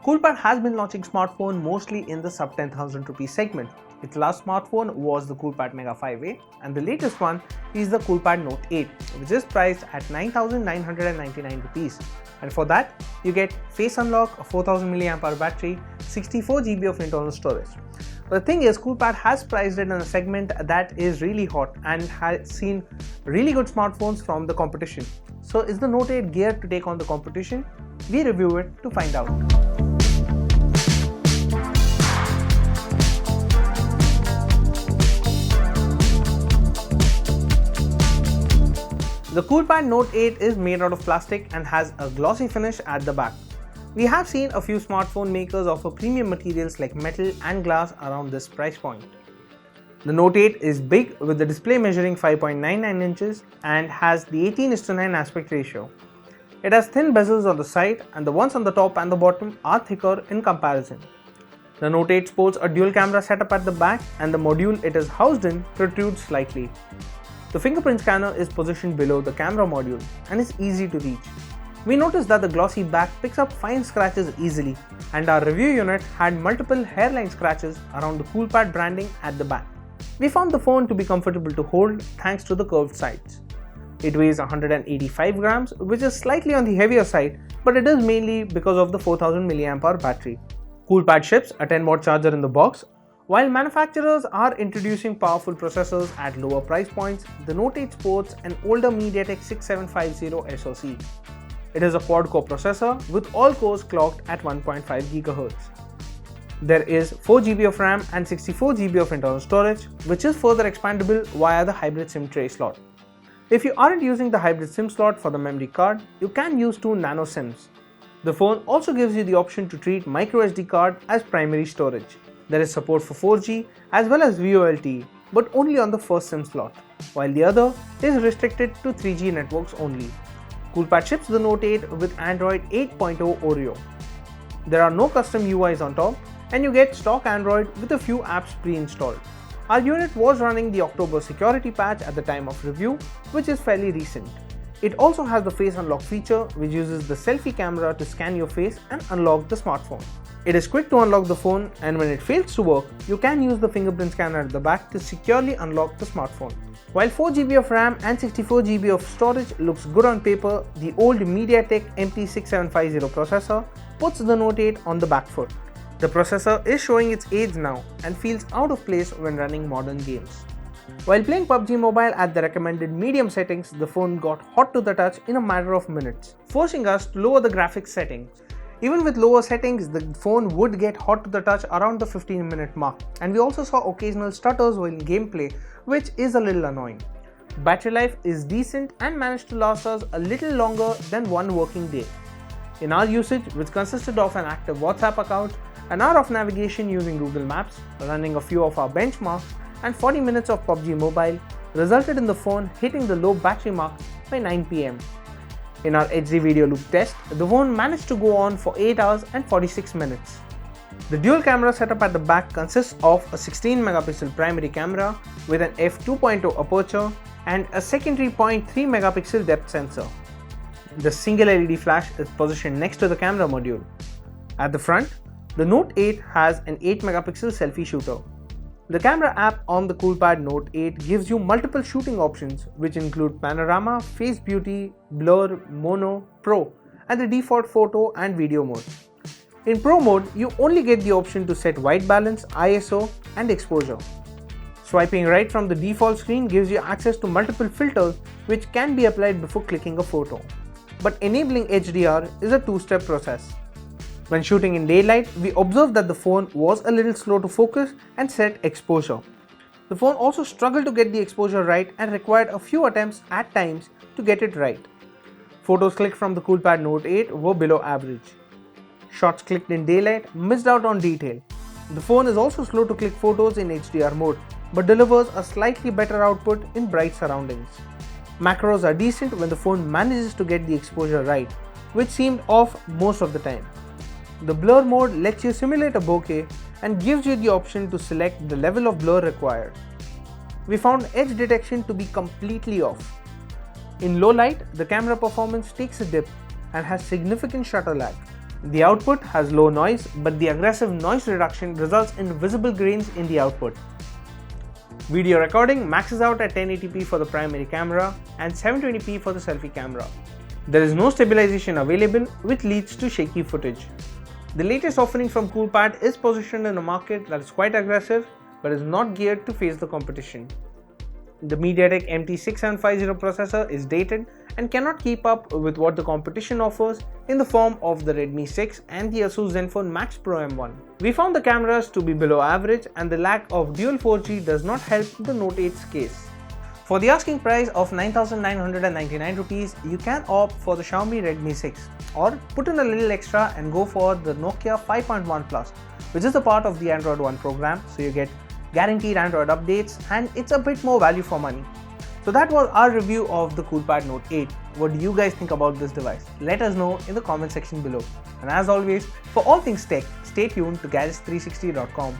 Coolpad has been launching smartphones mostly in the sub 10,000 rupees segment. Its last smartphone was the Coolpad Mega 5A and the latest one is the Coolpad Note 8, which is priced at 9,999 rupees. And for that, you get face unlock, a 4000 mAh battery, 64 GB of internal storage. The thing is, Coolpad has priced it in a segment that is really hot and has seen really good smartphones from the competition. So is the Note 8 geared to take on the competition? We review it to find out. The Coolpad Note 8 is made out of plastic and has a glossy finish at the back. We have seen a few smartphone makers offer premium materials like metal and glass around this price point. The Note 8 is big with the display measuring 5.99 inches and has the 18:9 aspect ratio. It has thin bezels on the side and the ones on the top and the bottom are thicker in comparison. The Note 8 sports a dual camera setup at the back and the module it is housed in protrudes slightly. The fingerprint scanner is positioned below the camera module and is easy to reach. We noticed that the glossy back picks up fine scratches easily, and our review unit had multiple hairline scratches around the Coolpad branding at the back. We found the phone to be comfortable to hold thanks to the curved sides. It weighs 185 grams, which is slightly on the heavier side, but it is mainly because of the 4000 mAh battery. Coolpad ships a 10 watt charger in the box. While manufacturers are introducing powerful processors at lower price points, the Note 8 sports an older MediaTek 6750 SoC. It is a quad-core processor with all cores clocked at 1.5 GHz. There is 4 GB of RAM and 64 GB of internal storage, which is further expandable via the hybrid SIM tray slot. If you aren't using the hybrid SIM slot for the memory card, you can use 2 nano SIMs. The phone also gives you the option to treat microSD card as primary storage. There is support for 4G as well as VoLTE, but only on the first SIM slot, while the other is restricted to 3G networks only. Coolpad ships the Note 8 with Android 8.0 Oreo. There are no custom UIs on top, and you get stock Android with a few apps pre-installed. Our unit was running the October security patch at the time of review, which is fairly recent. It also has the face unlock feature, which uses the selfie camera to scan your face and unlock the smartphone. It is quick to unlock the phone, and when it fails to work, you can use the fingerprint scanner at the back to securely unlock the smartphone. While 4 GB of RAM and 64 GB of storage looks good on paper, the old MediaTek MT6750 processor puts the Note 8 on the back foot. The processor is showing its age now and feels out of place when running modern games. While playing PUBG Mobile at the recommended medium settings, the phone got hot to the touch in a matter of minutes, forcing us to lower the graphics settings. Even with lower settings, the phone would get hot to the touch around the 15-minute mark, and we also saw occasional stutters while in gameplay, which is a little annoying. Battery life is decent and managed to last us a little longer than one working day. In our usage, which consisted of an active WhatsApp account, an hour of navigation using Google Maps, running a few of our benchmarks, and 40 minutes of PUBG Mobile, resulted in the phone hitting the low battery mark by 9 PM. In our HD video loop test, the phone managed to go on for 8 hours and 46 minutes. The dual camera setup at the back consists of a 16 megapixel primary camera with an f2.0 aperture and a secondary 0.3 megapixel depth sensor. The single LED flash is positioned next to the camera module. At the front, the Note 8 has an 8 megapixel selfie shooter. The camera app on the Coolpad Note 8 gives you multiple shooting options, which include panorama, face beauty, blur, mono, pro, and the default photo and video mode. In pro mode, you only get the option to set white balance, ISO, and exposure. Swiping right from the default screen gives you access to multiple filters which can be applied before clicking a photo. But enabling HDR is a two-step process. When shooting in daylight, we observed that the phone was a little slow to focus and set exposure. The phone also struggled to get the exposure right and required a few attempts at times to get it right. Photos clicked from the Coolpad Note 8 were below average. Shots clicked in daylight missed out on detail. The phone is also slow to click photos in HDR mode, but delivers a slightly better output in bright surroundings. Macros are decent when the phone manages to get the exposure right, which seemed off most of the time. The blur mode lets you simulate a bokeh and gives you the option to select the level of blur required. We found edge detection to be completely off. In low light, the camera performance takes a dip and has significant shutter lag. The output has low noise, but the aggressive noise reduction results in visible grains in the output. Video recording maxes out at 1080p for the primary camera and 720p for the selfie camera. There is no stabilization available, which leads to shaky footage. The latest offering from Coolpad is positioned in a market that is quite aggressive but is not geared to face the competition. The MediaTek MT6750 processor is dated and cannot keep up with what the competition offers in the form of the Redmi 6 and the Asus Zenfone Max Pro M1. We found the cameras to be below average, and the lack of dual 4G does not help the Note 8's case. For the asking price of 9,999 rupees, you can opt for the Xiaomi Redmi 6 or put in a little extra and go for the Nokia 5.1 Plus, which is a part of the Android One program, so you get guaranteed Android updates and it's a bit more value for money. So that was our review of the Coolpad Note 8. What do you guys think about this device? Let us know in the comment section below. And as always, for all things tech, stay tuned to gadgets360.com.